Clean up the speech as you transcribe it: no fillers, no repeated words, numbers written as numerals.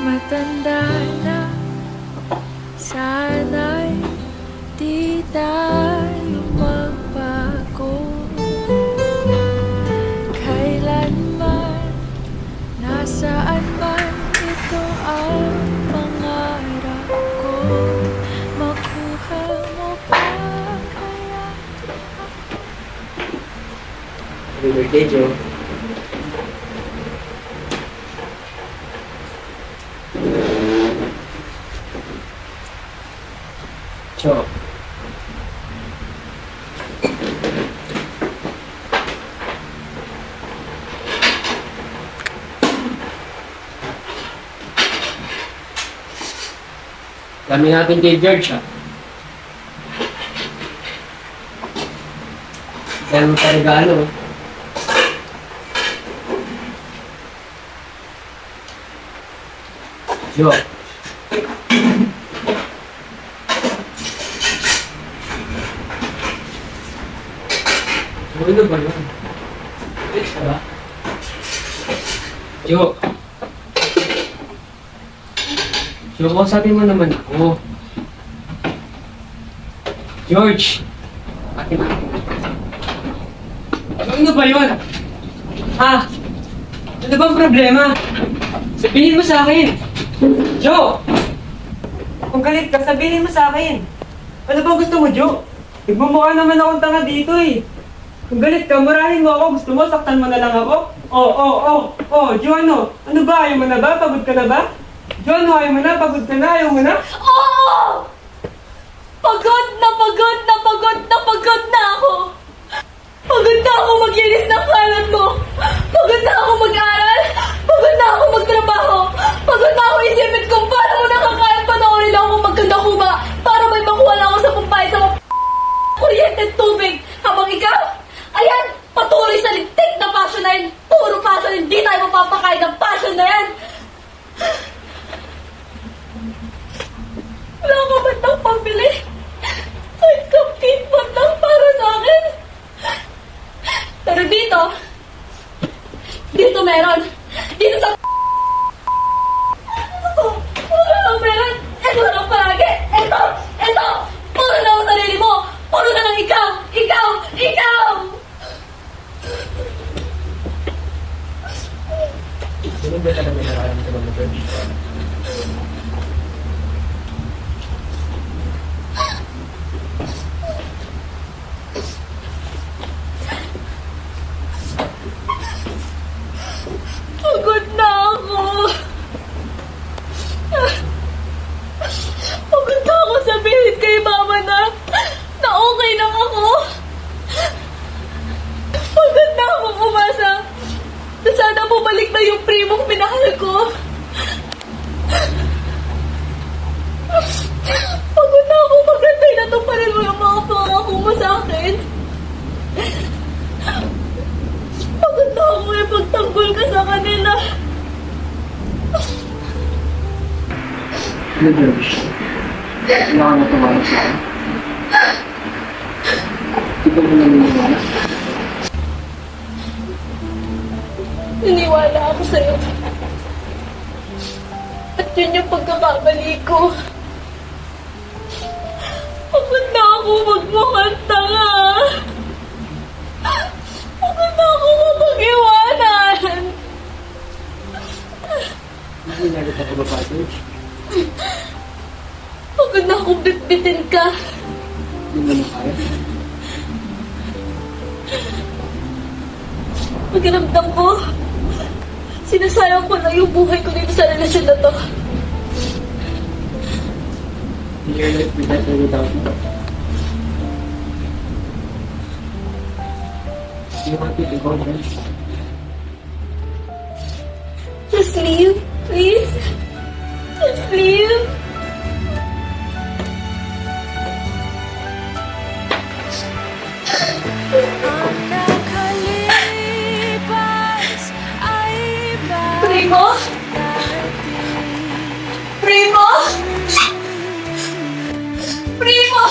matanda na, sana'y di tayo magbago. Kailanman, nasaan man, ito ang pangarap ko. Makuha mo pa kaya? Happy birthday, Joe. Joe. Dami natin kay George, ha? Dahil mo sa regalo. Joe. Ano ba yun? Rich ka ba? Joe. Joe, kausapin mo naman ako. George! Akin. Ano ba yun? Ha? Ano bang problema? Sabihin mo sa akin! Joe! Kung galit ka, sabihin mo sa akin! Ano bang gusto mo, Joe? Nagmumukha naman akong tanga dito eh. Kung galit ka, murahin mo ako. Gusto mo, saktan mo na lang ako? Joe, ano? Ano ba? Ayaw mo na ba? Pagod ka na ba? Joe, ano? Ayaw mo na? Pagod ka na? Ayaw mo na? Oo! Pagod na ako! Pagod na ako maglinis ng kalat mo! Pagod na ako mag-aral! Pagod na ako magtrabaho! Pagod na ako isipin kung paano mo nakakain panoorin ako magkanda kuba para may makuha lang ako sa pumpay sa kuryente at tubig habang ikaw, ayan, patuloy sa lintik na passion na yun. Puro passion, hindi tayo mapapakain ng passion na yan. Wala ka ba ng pambili? Kahit cupcake man lang para sa akin. Pero dito meron. Dito sa meron. Ito lang palagi. Ito. Puro na ang sarili mo. Puro na lang ikaw. Sino ba talaga nakaramit ka ba, George? Pagod na ako. Pagod na ako sabihin kay mama na okay lang ako. Pagod na ako umasa na sana bumalik na yung primong minahal ko. Pagod na ako magantay na tuparin mo yung mga pangako mo sa akin. Pagod na ako ipagtanggol ka sa kanila. Ano, George? Wala ka na tumawag sa akin. Di ba mo naniniwala? Niniwala ako sa'yo. At yun yung pagkakamali ko. Pagod na ako magmukhang tanga. Pagod na ako mag-iwanan. Hindi nalit ako ba pa, George? Pagod na akong bitbitin ka. Hindi mo na kaya? Pakiramdam ko, sinasayang ko na yung buhay ko dito sa relasyon na to. You're left with that or without me? Do you want me to go, George? Just leave, please. Just leave. Primo? Primo? Primo?